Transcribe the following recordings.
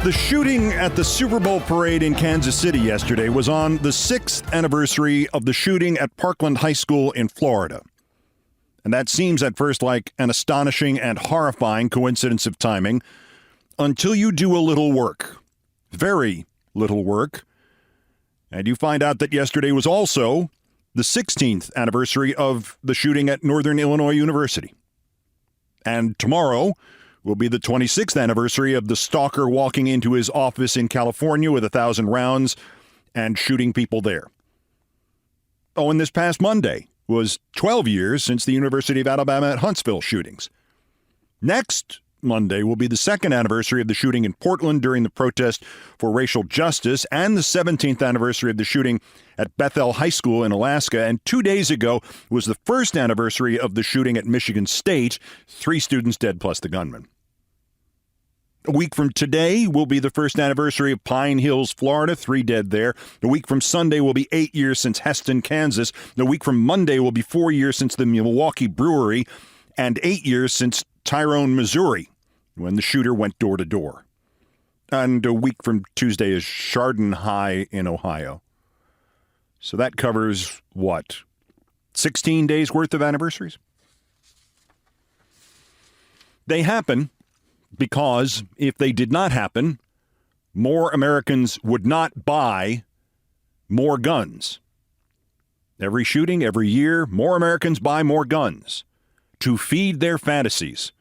The shooting at the Super Bowl parade in Kansas City yesterday was on the 6th anniversary of the shooting at Parkland High School in Florida. And that seems at first like an astonishing and horrifying coincidence of timing until you do a little work. Very little work. And you find out that yesterday was also the 16th anniversary of the shooting at Northern Illinois University. And tomorrow will be the 26th anniversary of the stalker walking into his office in California with 1,000 rounds and shooting people there. Oh, and this past Monday was 12 years since the University of Alabama-Huntsville shootings. Next Monday will be the second anniversary of the shooting in Portland during the protest for racial justice and the 17th anniversary of the shooting at Bethel High School in Alaska. And 2 days ago was the first anniversary of the shooting at Michigan State, 3 students dead plus the gunman. A week from today will be the first anniversary of Pine Hills, Florida, 3 dead there. A week from Sunday will be 8 years since Heston, Kansas. A week from Monday will be 4 years since the Milwaukee Brewery, and 8 years since Tyrone, Missouri, when the shooter went door to door. And a week from Tuesday is Chardon High in Ohio. So that covers, 16 days worth of anniversaries? They happen because if they did not happen, more Americans would not buy more guns. Every shooting, every year, more Americans buy more guns to feed their fantasies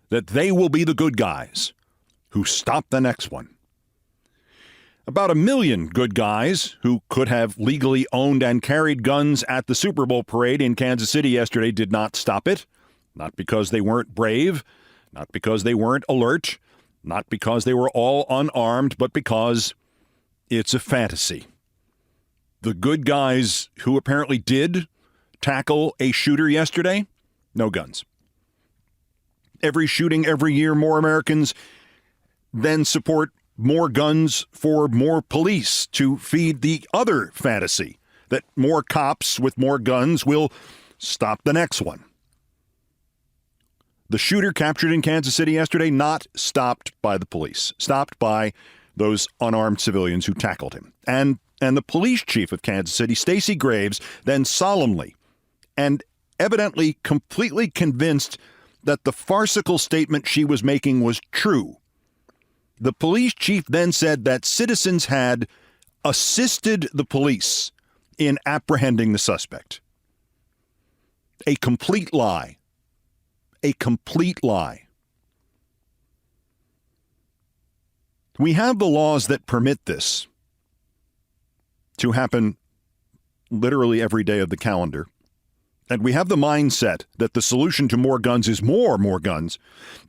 that they will be the good guys who stop the next one. About 1 million good guys who could have legally owned and carried guns at the Super Bowl parade in Kansas City yesterday did not stop it. Not because they weren't brave, not because they weren't alert, not because they were all unarmed, but because it's a fantasy. The good guys who apparently did tackle a shooter yesterday, no guns. Every shooting, every year, more Americans then support more guns for more police to feed the other fantasy that more cops with more guns will stop the next one. The shooter captured in Kansas City yesterday, not stopped by the police, stopped by those unarmed civilians who tackled him. And the police chief of Kansas City, Stacey Graves, then solemnly and evidently completely convinced that the farcical statement she was making was true. The police chief then said that citizens had assisted the police in apprehending the suspect. A complete lie. A complete lie. We have the laws that permit this to happen literally every day of the calendar. And we have the mindset that the solution to more guns is more guns.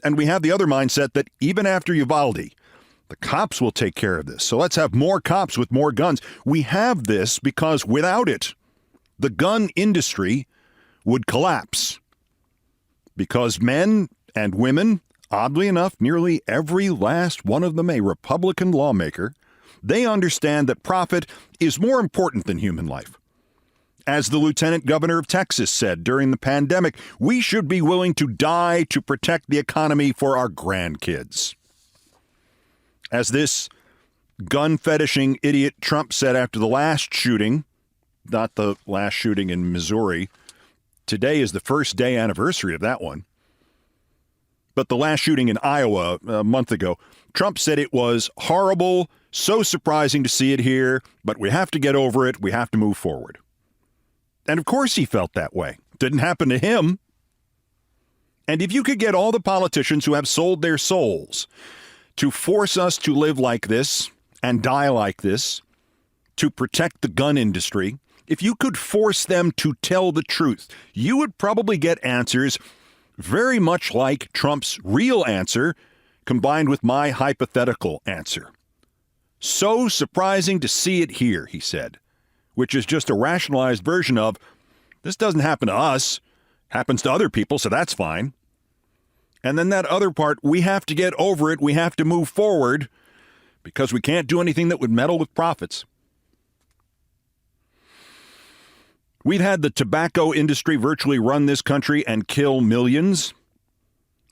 And we have the other mindset that even after Uvalde, the cops will take care of this. So let's have more cops with more guns. We have this because without it, the gun industry would collapse. Because men and women, oddly enough, nearly every last one of them a Republican lawmaker, they understand that profit is more important than human life. As the lieutenant governor of Texas said during the pandemic, we should be willing to die to protect the economy for our grandkids. As this gun-fetishing idiot Trump said after the last shooting, not the last shooting in Missouri, today is the first day anniversary of that one. But the last shooting in Iowa a month ago, Trump said it was horrible, so surprising to see it here, but we have to get over it. We have to move forward. And of course he felt that way. Didn't happen to him. And if you could get all the politicians who have sold their souls to force us to live like this and die like this, to protect the gun industry, if you could force them to tell the truth, you would probably get answers very much like Trump's real answer combined with my hypothetical answer. So surprising to see it here, he said, which is just a rationalized version of, this doesn't happen to us, happens to other people, so that's fine. And then that other part, we have to get over it, we have to move forward, because we can't do anything that would meddle with profits. We've had the tobacco industry virtually run this country and kill millions.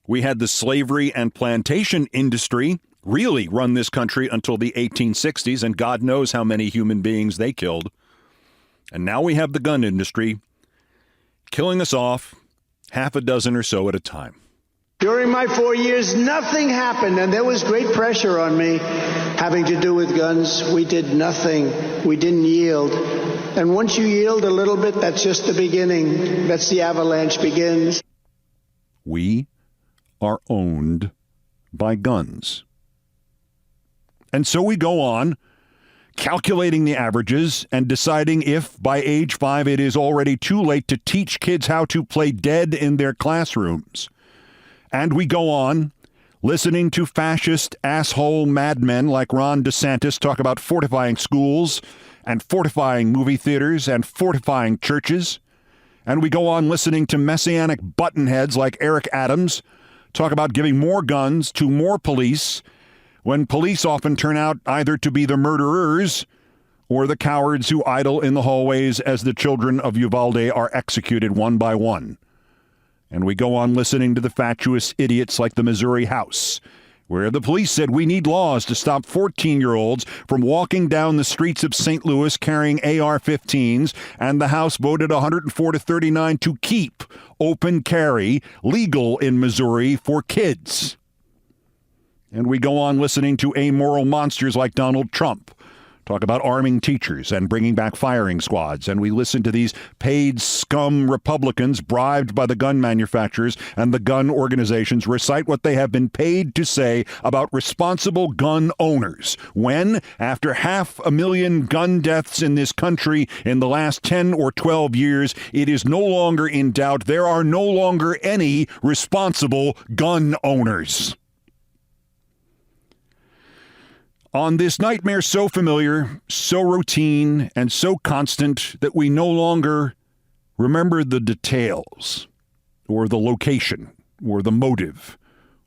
We had the slavery and plantation industry really run this country until the 1860s, and God knows how many human beings they killed. And now we have the gun industry killing us off half a dozen or so at a time. During my 4 years, nothing happened, and there was great pressure on me having to do with guns. We did nothing. We didn't yield. And once you yield a little bit, that's just the beginning. That's the avalanche begins. We are owned by guns. And so we go on calculating the averages and deciding if by age 5 it is already too late to teach kids how to play dead in their classrooms. And we go on listening to fascist asshole madmen like Ron DeSantis talk about fortifying schools and fortifying movie theaters and fortifying churches. And we go on listening to messianic buttonheads like Eric Adams talk about giving more guns to more police when police often turn out either to be the murderers or the cowards who idle in the hallways as the children of Uvalde are executed one by one. And we go on listening to the fatuous idiots like the Missouri House, where the police said we need laws to stop 14-year-olds from walking down the streets of St. Louis carrying AR-15s, and the House voted 104-39 to keep open carry legal in Missouri for kids. And we go on listening to amoral monsters like Donald Trump talk about arming teachers and bringing back firing squads. And we listen to these paid scum Republicans bribed by the gun manufacturers and the gun organizations recite what they have been paid to say about responsible gun owners. When, after 500,000 gun deaths in this country in the last 10 or 12 years, it is no longer in doubt there are no longer any responsible gun owners. On this nightmare so familiar, so routine, and so constant that we no longer remember the details, or the location, or the motive,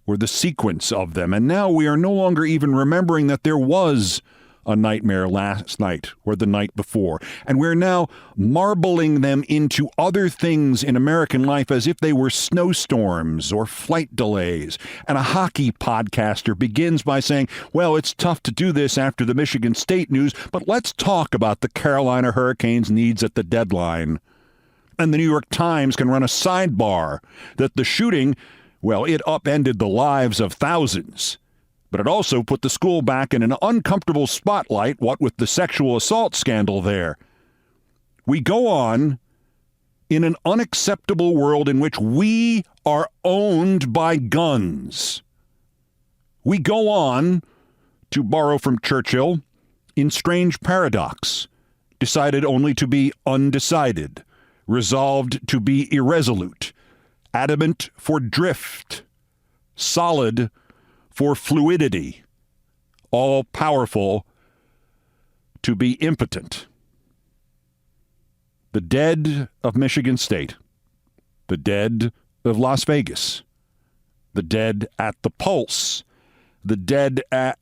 or the sequence of them. And now we are no longer even remembering that there was a nightmare last night or the night before. And we're now marbling them into other things in American life as if they were snowstorms or flight delays. And a hockey podcaster begins by saying, well, it's tough to do this after the Michigan State news, but let's talk about the Carolina Hurricanes' needs at the deadline. And the New York Times can run a sidebar that the shooting, well, it upended the lives of thousands. But it also put the school back in an uncomfortable spotlight, what with the sexual assault scandal there. We go on in an unacceptable world in which we are owned by guns. We go on, to borrow from Churchill, in strange paradox, decided only to be undecided, resolved to be irresolute, adamant for drift, solid for fluidity, all-powerful to be impotent. The dead of Michigan State, the dead of Las Vegas, the dead at the Pulse, the dead at...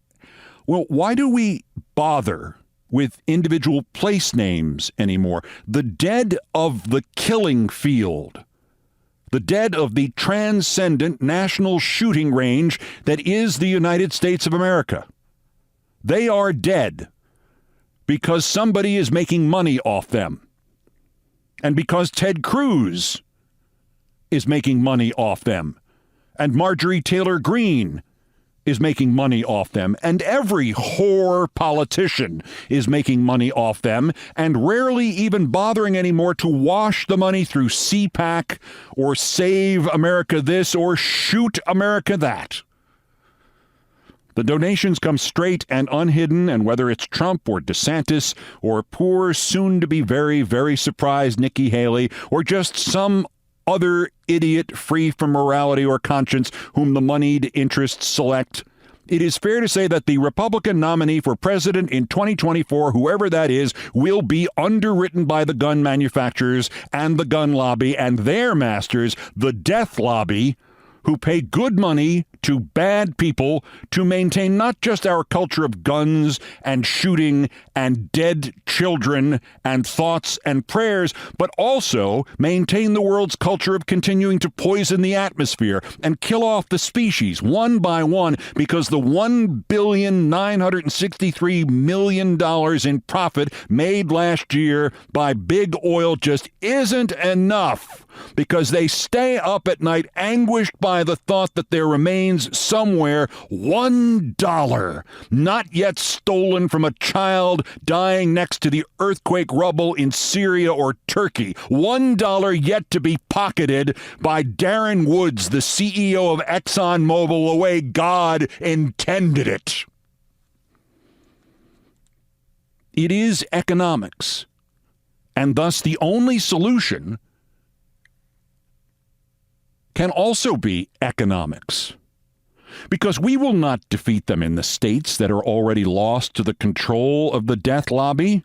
Well, why do we bother with individual place names anymore? The dead of the killing field, the dead of the transcendent national shooting range that is the United States of America. They are dead because somebody is making money off them. And because Ted Cruz is making money off them. And Marjorie Taylor Greene is making money off them, and every whore politician is making money off them, and rarely even bothering anymore to wash the money through CPAC or Save America this or Shoot America that. The donations come straight and unhidden, and whether it's Trump or DeSantis or poor, soon-to-be very, very surprised Nikki Haley or just some other idiot free from morality or conscience whom the moneyed interests select, it is fair to say that the Republican nominee for president in 2024, whoever that is, will be underwritten by the gun manufacturers and the gun lobby and their masters, the death lobby, who pay good money to bad people to maintain not just our culture of guns and shooting and dead children and thoughts and prayers, but also maintain the world's culture of continuing to poison the atmosphere and kill off the species one by one, because the $1,963,000,000 in profit made last year by big oil just isn't enough, because they stay up at night anguished by the thought that there remains somewhere $1 not yet stolen from a child dying next to the earthquake rubble in Syria or Turkey. $1 yet to be pocketed by Darren Woods, the CEO of ExxonMobil, the way God intended it. It is economics, and thus the only solution can also be economics, because we will not defeat them in the states that are already lost to the control of the death lobby.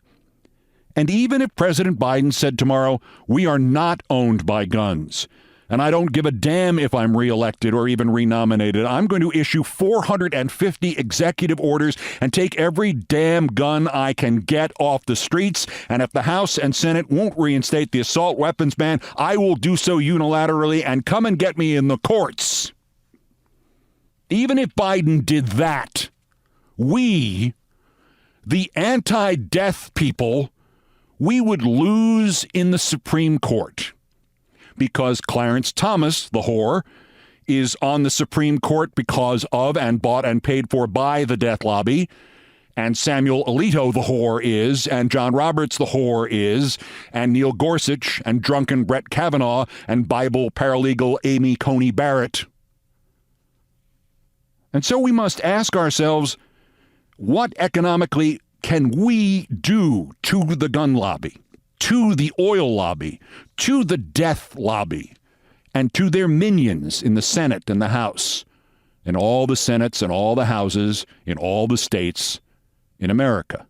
And even if President Biden said tomorrow, we are not owned by guns, and I don't give a damn if I'm reelected or even renominated, I'm going to issue 450 executive orders and take every damn gun I can get off the streets. And if the House and Senate won't reinstate the assault weapons ban, I will do so unilaterally, and come and get me in the courts. Even if Biden did that, we, the anti-death people, we would lose in the Supreme Court, because Clarence Thomas, the whore, is on the Supreme Court because of and bought and paid for by the death lobby, and Samuel Alito, the whore, is, and John Roberts, the whore, is, and Neil Gorsuch, and drunken Brett Kavanaugh, and Bible paralegal Amy Coney Barrett. And so we must ask ourselves, what economically can we do to the gun lobby, to the oil lobby, to the death lobby, and to their minions in the Senate and the House, and all the Senates and all the Houses in all the states in America?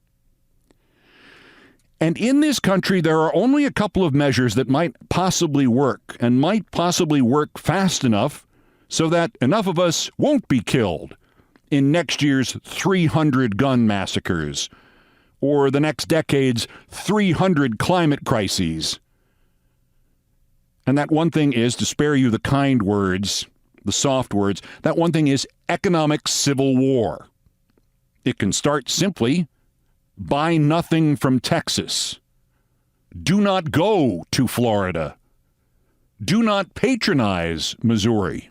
And in this country, there are only a couple of measures that might possibly work, and might possibly work fast enough so that enough of us won't be killed in next year's 300 gun massacres, or the next decade's 300 climate crises. And that one thing is, to spare you the kind words, the soft words, that one thing is economic civil war. It can start simply: buy nothing from Texas. Do not go to Florida. Do not patronize Missouri.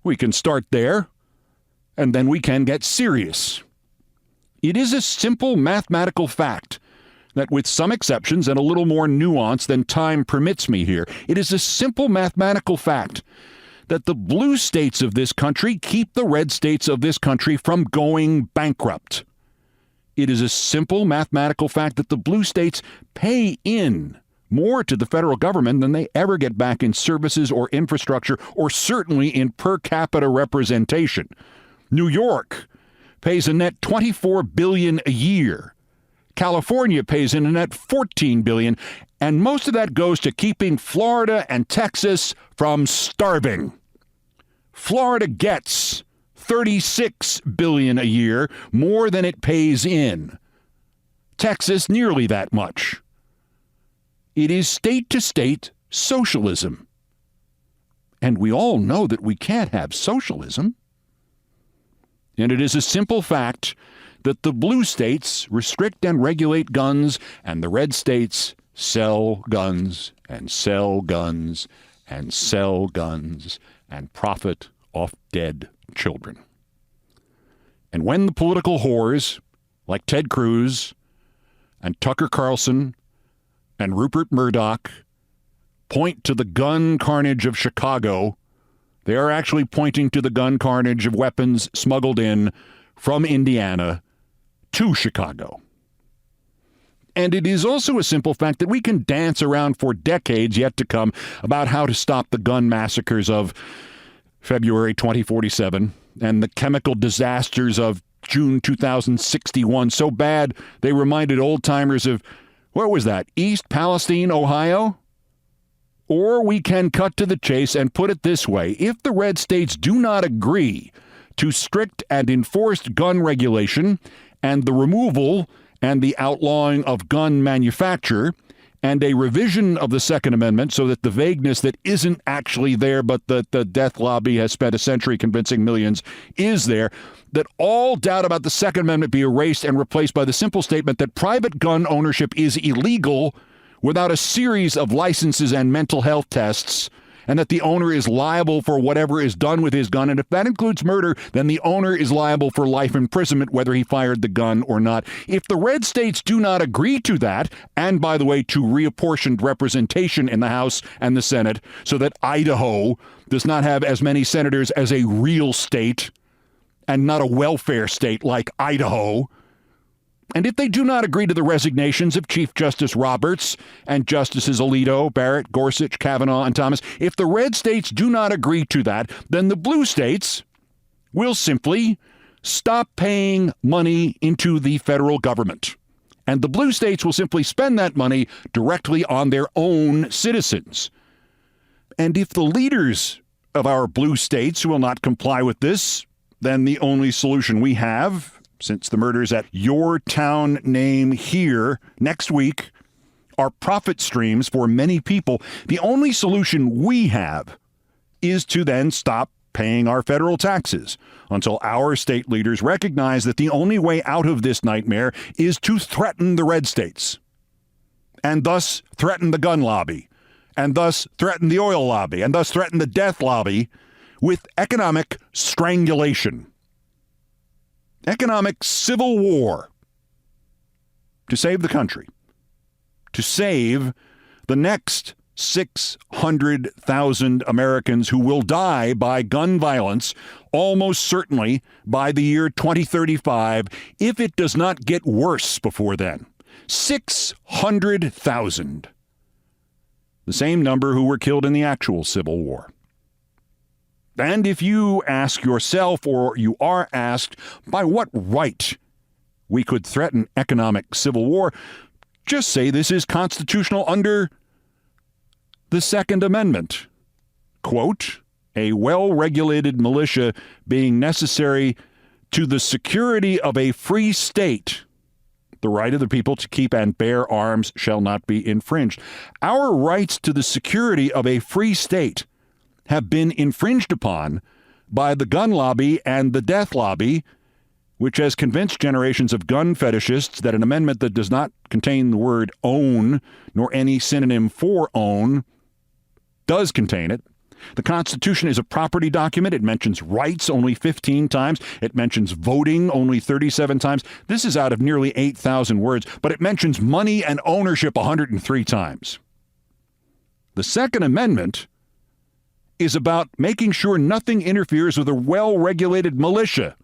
We can start there, and then we can get serious. It is a simple mathematical fact that, with some exceptions and a little more nuance than time permits me here, it is a simple mathematical fact that the blue states of this country keep the red states of this country from going bankrupt. It is a simple mathematical fact that the blue states pay in more to the federal government than they ever get back in services or infrastructure, or certainly in per capita representation. New York pays a net $24 billion a year. California pays in a net $14 billion, and most of that goes to keeping Florida and Texas from starving. Florida gets $36 billion a year, more than it pays in. Texas, nearly that much. It is state-to-state socialism. And we all know that we can't have socialism. And it is a simple fact that the blue states restrict and regulate guns, and the red states sell guns and sell guns and sell guns and profit off dead children. And when the political whores like Ted Cruz and Tucker Carlson and Rupert Murdoch point to the gun carnage of Chicago, they are actually pointing to the gun carnage of weapons smuggled in from Indiana to Chicago. And it is also a simple fact that we can dance around for decades yet to come about how to stop the gun massacres of February 2047 and the chemical disasters of June 2061, so bad they reminded old-timers of, what was that, East Palestine, Ohio? Or we can cut to the chase and put it this way. If the red states do not agree to strict and enforced gun regulation and the removal and the outlawing of gun manufacture and a revision of the Second Amendment so that the vagueness that isn't actually there but that the death lobby has spent a century convincing millions is there, that all doubt about the Second Amendment be erased and replaced by the simple statement that private gun ownership is illegal without a series of licenses and mental health tests, and that the owner is liable for whatever is done with his gun. And if that includes murder, then the owner is liable for life imprisonment, whether he fired the gun or not. If the red states do not agree to that, and by the way, to reapportioned representation in the House and the Senate, so that Idaho does not have as many senators as a real state and not a welfare state like Idaho, and if they do not agree to the resignations of Chief Justice Roberts and Justices Alito, Barrett, Gorsuch, Kavanaugh, and Thomas, if the red states do not agree to that, then the blue states will simply stop paying money into the federal government. And the blue states will simply spend that money directly on their own citizens. And if the leaders of our blue states will not comply with this, then the only solution we have, since the murders at your town name here next week are profit streams for many people, the only solution we have is to then stop paying our federal taxes until our state leaders recognize that the only way out of this nightmare is to threaten the red states, and thus threaten the gun lobby, and thus threaten the oil lobby, and thus threaten the death lobby with economic strangulation. Economic civil war to save the country, to save the next 600,000 Americans who will die by gun violence, almost certainly by the year 2035, if it does not get worse before then. 600,000. The same number who were killed in the actual Civil War. And if you ask yourself, or you are asked, by what right we could threaten economic civil war, just say this is constitutional under the Second Amendment. Quote, a well-regulated militia being necessary to the security of a free state. The right of the people to keep and bear arms shall not be infringed. Our rights to the security of a free state have been infringed upon by the gun lobby and the death lobby, which has convinced generations of gun fetishists that an amendment that does not contain the word own, nor any synonym for own, does contain it. The Constitution is a property document. It mentions rights only 15 times. It mentions voting only 37 times. This is out of nearly 8,000 words, but it mentions money and ownership 103 times. The Second Amendment is about making sure nothing interferes with a well-regulated militia.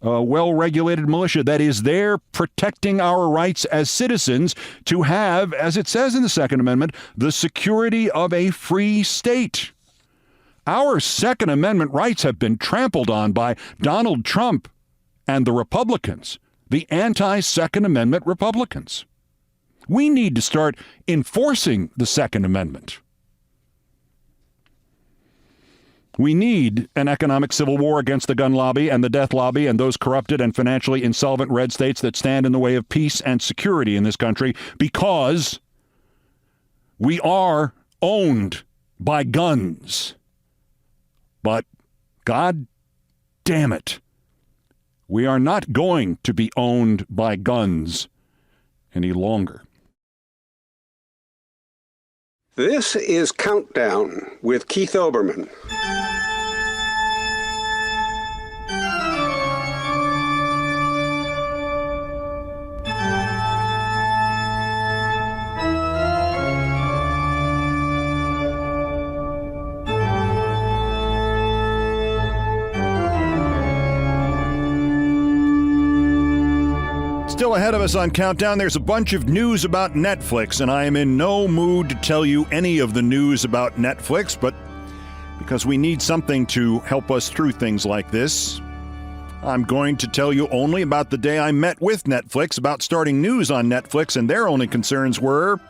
A well-regulated militia that is there protecting our rights as citizens to have, as it says in the Second Amendment, the security of a free state. Our Second Amendment rights have been trampled on by Donald Trump and the Republicans, the anti-Second Amendment Republicans. We need to start enforcing the Second Amendment. We need an economic civil war against the gun lobby and the death lobby and those corrupted and financially insolvent red states that stand in the way of peace and security in this country, because we are owned by guns. But God damn it, we are not going to be owned by guns any longer. This is Countdown with Keith Olbermann. Still ahead of us on Countdown, there's a bunch of news about Netflix, and I am in no mood to tell you any of the news about Netflix, but because we need something to help us through things like this, I'm going to tell you only about the day I met with Netflix about starting news on Netflix, and their only concerns were,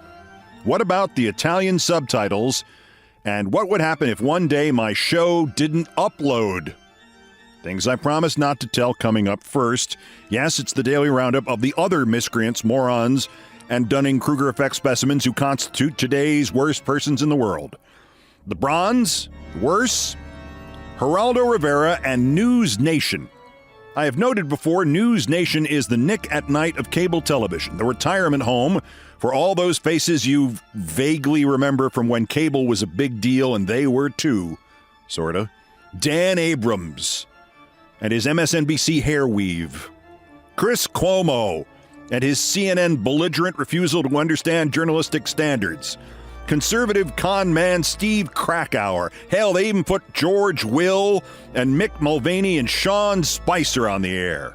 What about the Italian subtitles? And what would happen if one day my show didn't upload? Things I promised not to tell coming up first. Yes, it's the daily roundup of the other miscreants, morons, and Dunning-Kruger effect specimens who constitute today's worst persons in the world. The Bronze, worse, Geraldo Rivera, and News Nation. I have noted before, News Nation is the Nick at Night of cable television, the retirement home for all those faces you vaguely remember from when cable was a big deal, and they were too, sorta. Dan Abrams and his MSNBC hair weave. Chris Cuomo and his CNN belligerent refusal to understand journalistic standards. Conservative con man Steve Krakauer. Hell, they even put George Will and Mick Mulvaney and Sean Spicer on the air.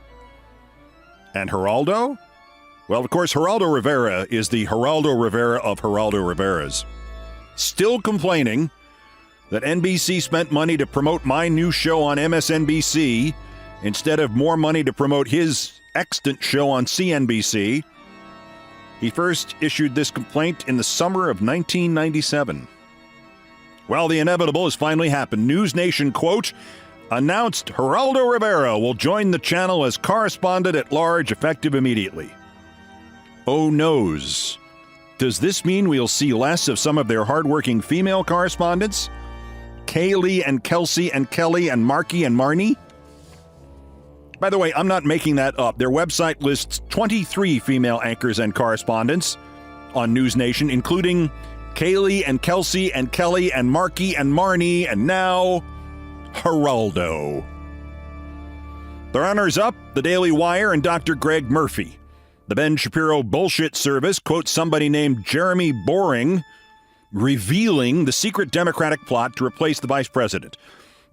And Geraldo? Well, of course, Geraldo Rivera is the Geraldo Rivera of Geraldo Riveras. Still complaining that NBC spent money to promote my new show on MSNBC instead of more money to promote his extant show on CNBC. He first issued this complaint in the summer of 1997. Well, the inevitable has finally happened. News Nation, quote, announced Geraldo Rivera will join the channel as correspondent at large effective immediately. Oh noes. Does this mean we'll see less of some of their hardworking female correspondents? Kaylee and Kelsey and Kelly and Marky and Marnie? By the way, I'm not making that up. Their website lists 23 female anchors and correspondents on News Nation, including Kaylee and Kelsey and Kelly and Marky and Marnie, and now Geraldo. The runners-up, the Daily Wire and Dr. Greg Murphy. The Ben Shapiro bullshit service quotes somebody named Jeremy Boring revealing the secret Democratic plot to replace the vice president,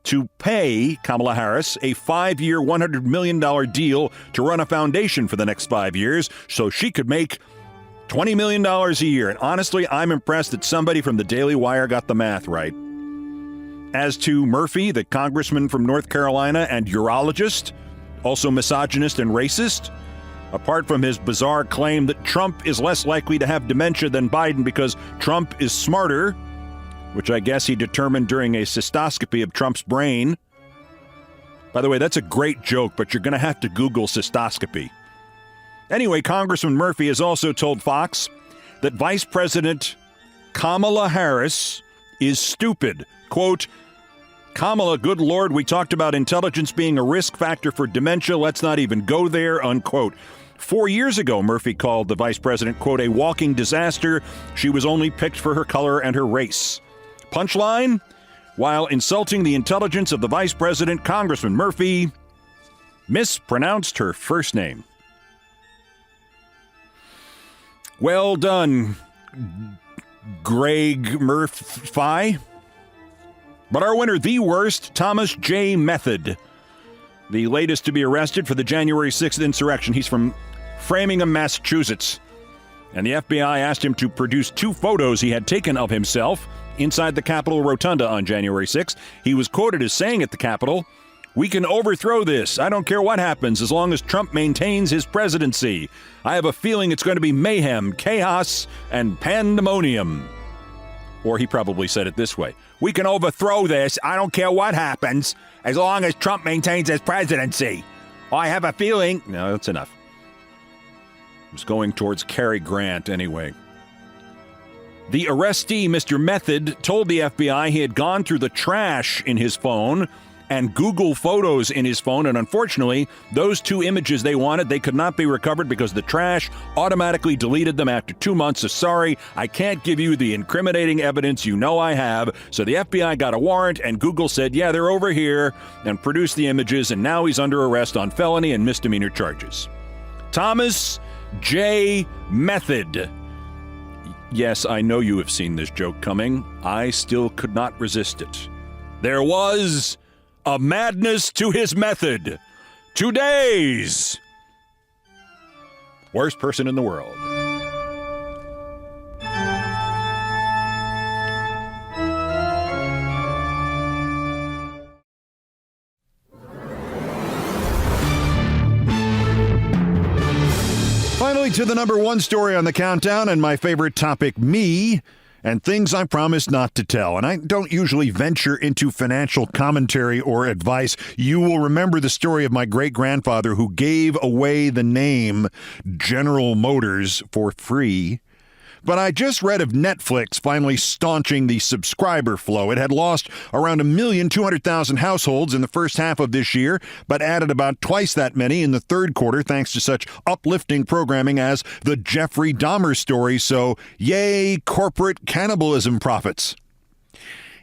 to pay Kamala Harris a 5-year, $100 million deal to run a foundation for the next 5 years so she could make $20 million a year. And honestly, I'm impressed that somebody from the Daily Wire got the math right. As to Murphy, the congressman from North Carolina and urologist, also misogynist and racist, apart from his bizarre claim that Trump is less likely to have dementia than Biden because Trump is smarter, which I guess he determined during a cystoscopy of Trump's brain. By the way, that's a great joke, but you're going to have to Google cystoscopy. Anyway, Congressman Murphy has also told Fox that Vice President Kamala Harris is stupid. Quote, Kamala, good Lord, we talked about intelligence being a risk factor for dementia. Let's not even go there, unquote. 4 years ago, Murphy called the vice president, quote, a walking disaster. She was only picked for her color and her race. Punchline? While insulting the intelligence of the vice president, Congressman Murphy mispronounced her first name. Well done, Greg Murphy. But our winner, the worst, Thomas J. Method, the latest to be arrested for the January 6th insurrection. He's from Framingham, Massachusetts. And the FBI asked him to produce 2 photos he had taken of himself inside the Capitol Rotunda on January 6th. He was quoted as saying at the Capitol, "We can overthrow this. I don't care what happens as long as Trump maintains his presidency. I have a feeling it's going to be mayhem, chaos, and pandemonium." Or he probably said it this way, "We can overthrow this. I don't care what happens as long as Trump maintains his presidency. I have a feeling..." No, that's enough. It was going towards Cary Grant anyway. The arrestee, Mr. Method, told the FBI he had gone through the trash in his phone and Google Photos in his phone, and unfortunately, those 2 images they wanted, they could not be recovered because the trash automatically deleted them after 2 months. So sorry, I can't give you the incriminating evidence you know I have. So the FBI got a warrant, and Google said, yeah, they're over here, and produced the images, and now he's under arrest on felony and misdemeanor charges. Thomas J. Method. Yes, I know you have seen this joke coming. I still could not resist it. There was a madness to his method. Today's worst person in the world. Finally, to the number one story on the countdown and my favorite topic, me and things I promised not to tell. And I don't usually venture into financial commentary or advice. You will remember the story of my great-grandfather who gave away the name General Motors for free. But I just read of Netflix finally staunching the subscriber flow. It had lost around 1,200,000 households in the first half of this year, but added about twice that many in the third quarter thanks to such uplifting programming as the Jeffrey Dahmer story. So, yay, corporate cannibalism profits.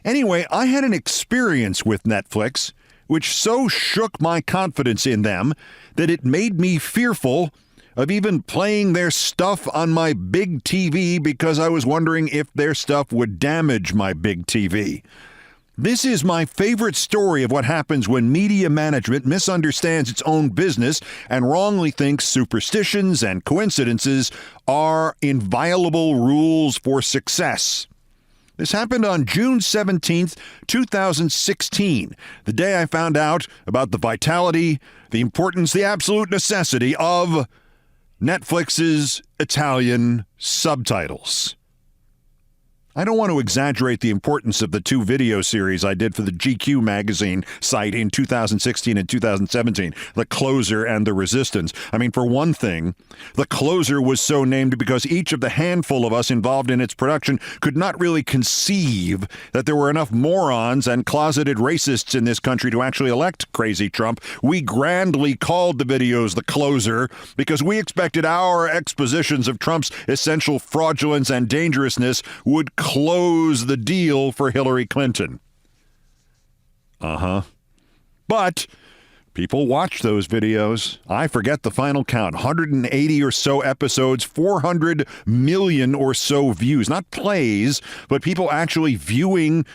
Anyway, I had an experience with Netflix which so shook my confidence in them that it made me fearful of even playing their stuff on my big TV because I was wondering if their stuff would damage my big TV. This is my favorite story of what happens when media management misunderstands its own business and wrongly thinks superstitions and coincidences are inviolable rules for success. This happened on June 17th, 2016, the day I found out about the vitality, the importance, the absolute necessity of Netflix's Italian subtitles. I don't want to exaggerate the importance of the two video series I did for the GQ magazine site in 2016 and 2017, The Closer and The Resistance. I mean, for one thing, The Closer was so named because each of the handful of us involved in its production could not really conceive that there were enough morons and closeted racists in this country to actually elect crazy Trump. We grandly called the videos The Closer because we expected our expositions of Trump's essential fraudulence and dangerousness would close the deal for Hillary Clinton. But people watch those videos. I forget the final count. 180 or so episodes, 400 million or so views. Not plays, but people actually viewing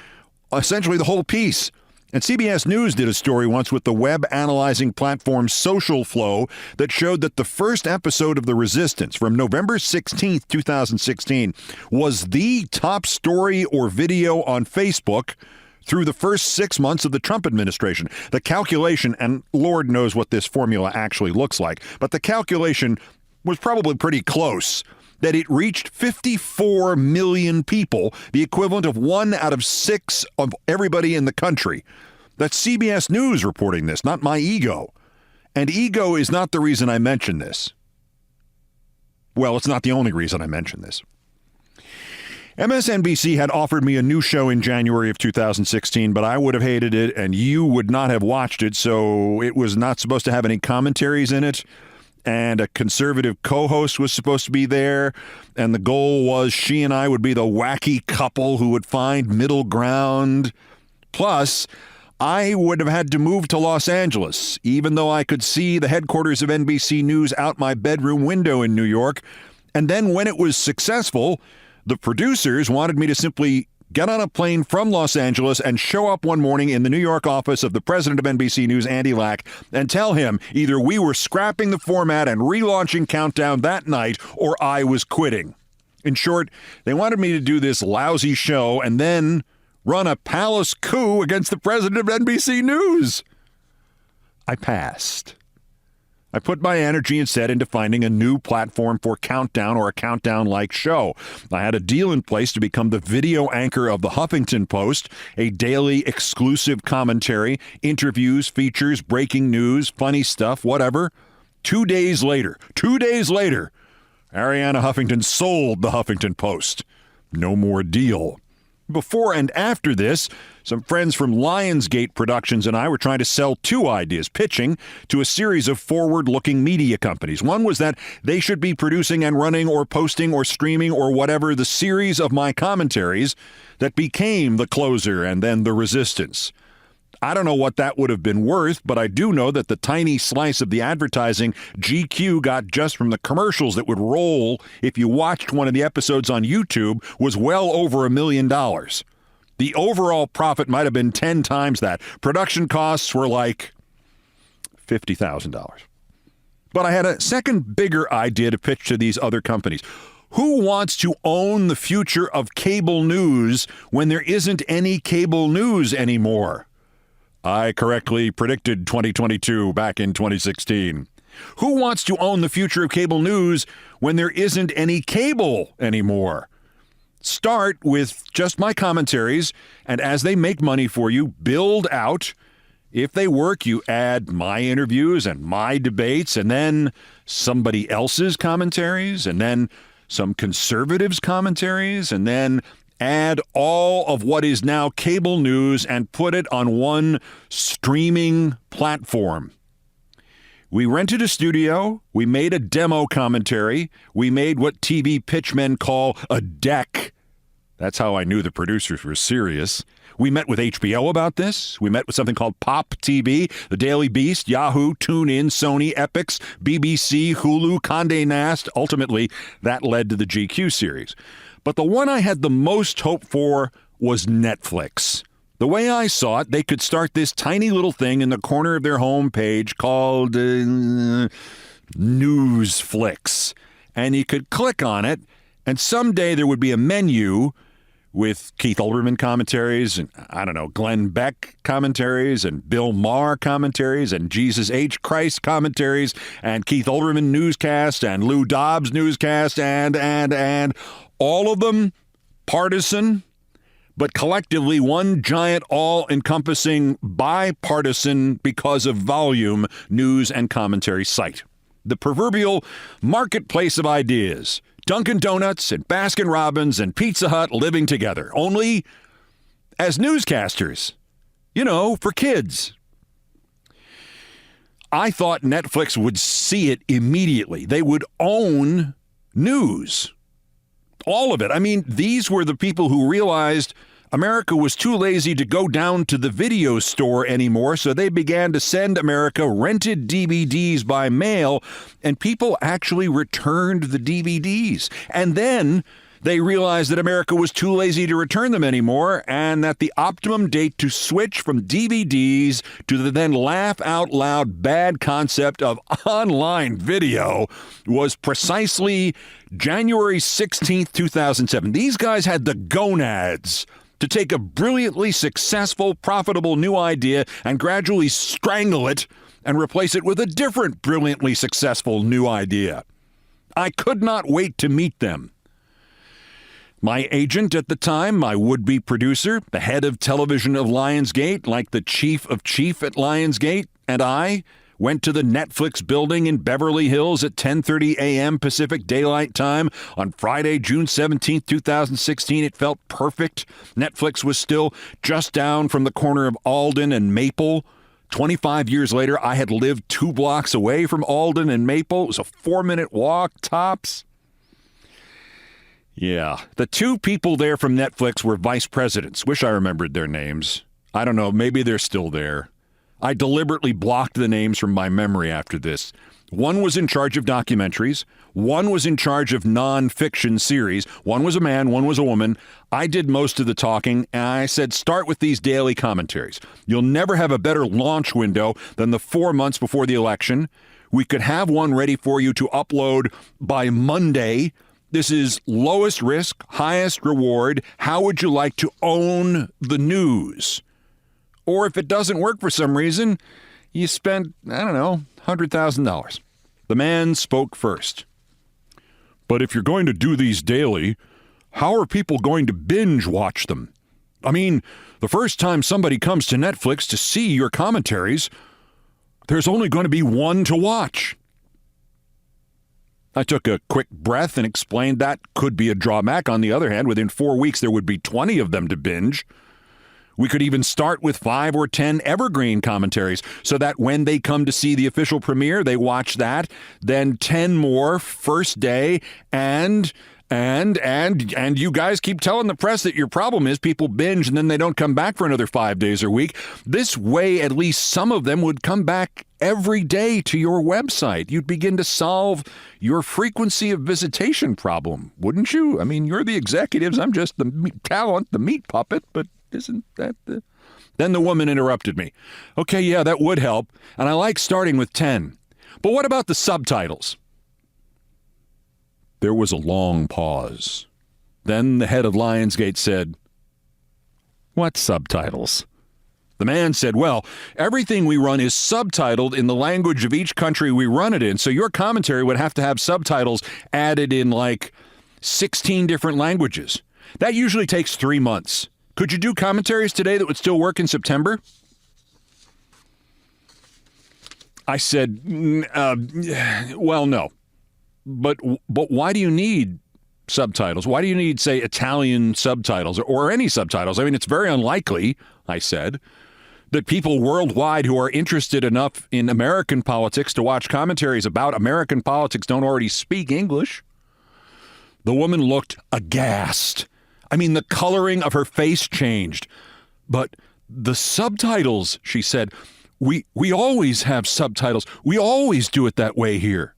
essentially the whole piece. And CBS News did a story once with the web analyzing platform Social Flow that showed that the first episode of The Resistance from November 16th, 2016 was the top story or video on Facebook through the first 6 months of the Trump administration. The calculation, and Lord knows what this formula actually looks like, but the calculation was probably pretty close, that it reached 54 million people, the equivalent of 1 out of 6 of everybody in the country. That's CBS News reporting this, not my ego. And ego is not the reason I mention this. Well, it's not the only reason I mention this. MSNBC had offered me a new show in January of 2016, but I would have hated it and you would not have watched it, so it was not supposed to have any commentaries in it. And a conservative co-host was supposed to be there, and the goal was she and I would be the wacky couple who would find middle ground. Plus, I would have had to move to Los Angeles, even though I could see the headquarters of NBC News out my bedroom window in New York. And then when it was successful, the producers wanted me to simply get on a plane from Los Angeles and show up one morning in the New York office of the president of NBC News, Andy Lack, and tell him either we were scrapping the format and relaunching Countdown that night or I was quitting. In short, they wanted me to do this lousy show and then run a palace coup against the president of NBC News. I passed. I put my energy instead into finding a new platform for Countdown or a Countdown-like show. I had a deal in place to become the video anchor of the Huffington Post, a daily exclusive commentary, interviews, features, breaking news, funny stuff, whatever. 2 days later, Arianna Huffington sold the Huffington Post. No more deal. Before and after this, some friends from Lionsgate Productions and I were trying to sell two ideas, pitching to a series of forward-looking media companies. One was that they should be producing and running or posting or streaming or whatever the series of my commentaries that became The Closer and then The Resistance. I don't know what that would have been worth, but I do know that the tiny slice of the advertising GQ got just from the commercials that would roll if you watched one of the episodes on YouTube was well over $1 million. The overall profit might have been 10 times that. Production costs were like $50,000. But I had a second bigger idea to pitch to these other companies. Who wants to own the future of cable news when there isn't any cable news anymore? I correctly predicted 2022 back in 2016. Who wants to own the future of cable news when there isn't any cable anymore? Start with just my commentaries, and as they make money for you, build out. If they work, you add my interviews and my debates, and then somebody else's commentaries, and then some conservatives' commentaries, and then add all of what is now cable news and put it on one streaming platform. We rented a studio. We made a demo commentary. We made what TV pitchmen call a deck. That's how I knew the producers were serious. We met with HBO about this. We met with something called Pop TV, The Daily Beast, Yahoo, TuneIn, Sony, Epix, BBC, Hulu, Condé Nast. Ultimately, that led to the GQ series. But the one I had the most hope for was Netflix. The way I saw it, they could start this tiny little thing in the corner of their homepage called Newsflix. And you could click on it, and someday there would be a menu with Keith Olbermann commentaries and, Glenn Beck commentaries and Bill Maher commentaries and Jesus H. Christ commentaries and Keith Olbermann newscast and Lou Dobbs newscast and all of them partisan, but collectively one giant all-encompassing bipartisan because of volume news and commentary site. The proverbial marketplace of ideas. Dunkin' Donuts and Baskin-Robbins and Pizza Hut living together, only as newscasters, for kids. I thought Netflix would see it immediately. They would own news. All of it. I mean, these were the people who realized America was too lazy to go down to the video store anymore, so they began to send America rented DVDs by mail, and people actually returned the DVDs. And then they realized that America was too lazy to return them anymore, and that the optimum date to switch from DVDs to the then laugh-out-loud bad concept of online video was precisely January 16th, 2007. These guys had the gonads to take a brilliantly successful, profitable new idea and gradually strangle it and replace it with a different brilliantly successful new idea. I could not wait to meet them. My agent at the time, my would-be producer, the head of television of Lionsgate, like the chief of chief at Lionsgate, and I went to the Netflix building in Beverly Hills at 10:30 a.m. Pacific Daylight Time on Friday, June 17th, 2016. It felt perfect. Netflix was still just down from the corner of Alden and Maple. 25 years later, I had lived 2 blocks away from Alden and Maple. It was a 4-minute walk, tops. Yeah, the 2 people there from Netflix were vice presidents. Wish I remembered their names. I don't know, maybe they're still there. I deliberately blocked the names from my memory after this. One was in charge of documentaries. One was in charge of nonfiction series. One was a man, one was a woman. I did most of the talking, and I said, start with these daily commentaries. You'll never have a better launch window than the 4 months before the election. We could have one ready for you to upload by Monday. This is lowest risk, highest reward. How would you like to own the news? Or if it doesn't work for some reason, you spent, $100,000. The man spoke first. But if you're going to do these daily, how are people going to binge watch them? I mean, the first time somebody comes to Netflix to see your commentaries, there's only going to be one to watch. I took a quick breath and explained that could be a drawback. On the other hand, within 4 weeks, there would be 20 of them to binge. We could even start with 5 or 10 evergreen commentaries so that when they come to see the official premiere, they watch that, then 10 more first day, and you guys keep telling the press that your problem is people binge and then they don't come back for another 5 days or week. This way, at least some of them would come back every day to your website. You'd begin to solve your frequency of visitation problem, wouldn't you? I mean, you're the executives. I'm just the talent, the meat puppet, but isn't that the... Then the woman interrupted me. Okay, yeah, that would help. And I like starting with 10. But what about the subtitles? There was a long pause. Then the head of Lionsgate said, "What subtitles?" The man said, well, everything we run is subtitled in the language of each country we run it in, so your commentary would have to have subtitles added in like 16 different languages. That usually takes 3 months. Could you do commentaries today that would still work in September? I said, well, no. But why do you need subtitles? Why do you need, say, Italian subtitles or any subtitles? I mean, it's very unlikely, I said, that people worldwide who are interested enough in American politics to watch commentaries about American politics don't already speak English. The woman looked aghast. I mean, the coloring of her face changed. But the subtitles, she said, we always have subtitles. We always do it that way here.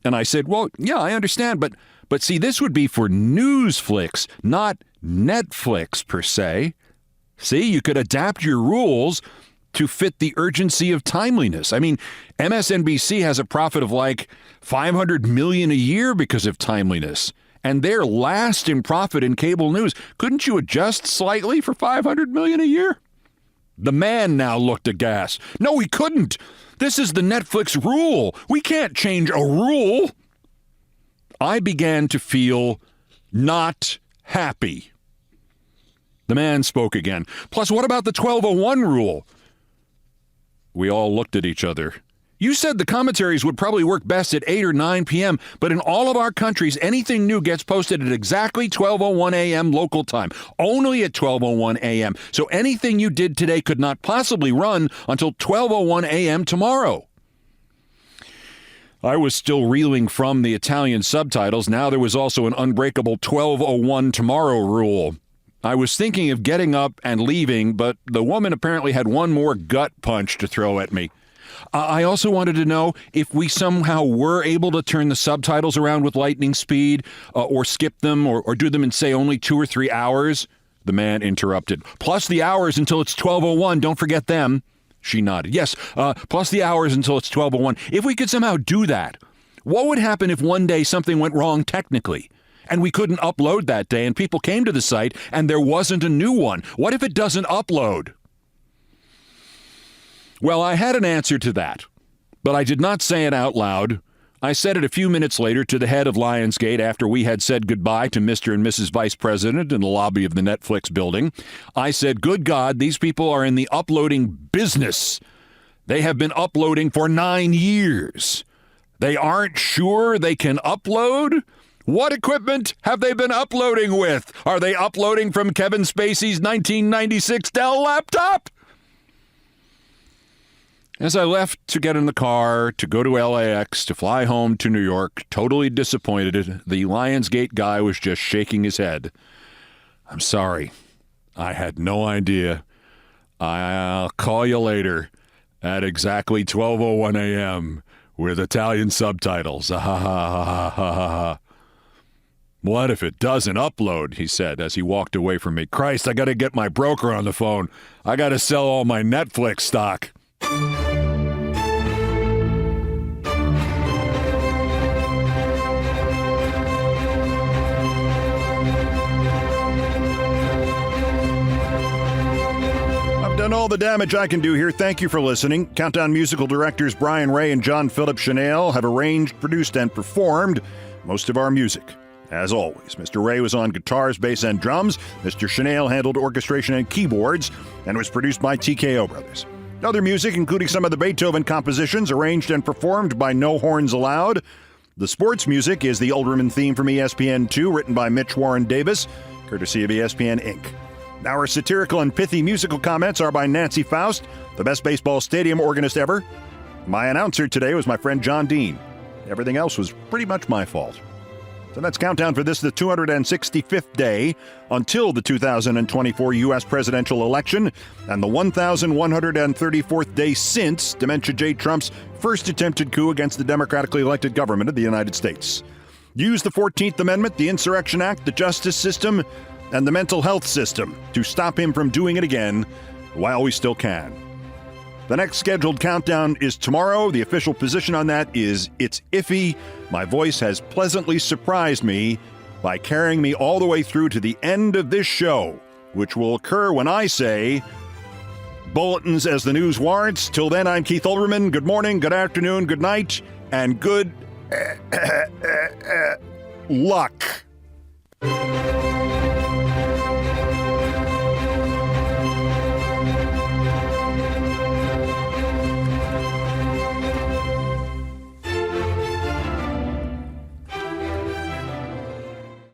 And I said, well, yeah, I understand, but see, this would be for news flicks, not Netflix per se. See, you could adapt your rules to fit the urgency of timeliness. I mean, MSNBC has a profit of like $500 million a year because of timeliness, and they're last in profit in cable news. Couldn't you adjust slightly for $500 million a year? The man now looked aghast. No, we couldn't. This is the Netflix rule. We can't change a rule. I began to feel not happy. The man spoke again. Plus, what about the 1201 rule? We all looked at each other. You said the commentaries would probably work best at 8 or 9 p.m., but in all of our countries, anything new gets posted at exactly 12:01 a.m. local time, only at 12:01 a.m. So anything you did today could not possibly run until 12:01 a.m. tomorrow. I was still reeling from the Italian subtitles. Now there was also an unbreakable 12:01 tomorrow rule. I was thinking of getting up and leaving, but the woman apparently had one more gut punch to throw at me. I also wanted to know if we somehow were able to turn the subtitles around with lightning speed or skip them or do them in, say, only 2 or 3 hours. The man interrupted. Plus the hours until it's 12:01. Don't forget them. She nodded. Yes, plus the hours until it's 12:01. If we could somehow do that, what would happen if one day something went wrong technically and we couldn't upload that day and people came to the site and there wasn't a new one? What if it doesn't upload? Well, I had an answer to that, but I did not say it out loud. I said it a few minutes later to the head of Lionsgate after we had said goodbye to Mr. and Mrs. Vice President in the lobby of the Netflix building. I said, good God, these people are in the uploading business. They have been uploading for 9 years. They aren't sure they can upload? What equipment have they been uploading with? Are they uploading from Kevin Spacey's 1996 Dell laptop? As I left to get in the car, to go to LAX, to fly home to New York, totally disappointed, the Lionsgate guy was just shaking his head. I'm sorry. I had no idea. I'll call you later at exactly 12:01 a.m. with Italian subtitles. What if it doesn't upload, he said as he walked away from me. Christ, I got to get my broker on the phone. I got to sell all my Netflix stock. Done all the damage I can do here. Thank you for listening. Countdown musical directors Brian Ray and John Philip Chanel have arranged, produced, and performed most of our music. As always, Mr. Ray was on guitars, bass, and drums. Mr. Chanel handled orchestration and keyboards and was produced by TKO Brothers. Other music, including some of the Beethoven compositions, arranged and performed by No Horns Allowed. The sports music is the Olbermann theme from ESPN2, written by Mitch Warren Davis, courtesy of ESPN Inc. Our satirical and pithy musical comments are by Nancy Faust, the best baseball stadium organist ever. My announcer today was my friend John Dean. Everything else was pretty much my fault. So that's Countdown for this, the 265th day until the 2024 U.S. presidential election and the 1,134th day since Dementia J. Trump's first attempted coup against the democratically elected government of the United States. Use the 14th Amendment, the Insurrection Act, the justice system, and the mental health system to stop him from doing it again while we still can. The next scheduled countdown is tomorrow. The official position on that is it's iffy. My voice has pleasantly surprised me by carrying me all the way through to the end of this show, which will occur when I say, bulletins as the news warrants. Till then, I'm Keith Olbermann. Good morning, good afternoon, good night, and good luck.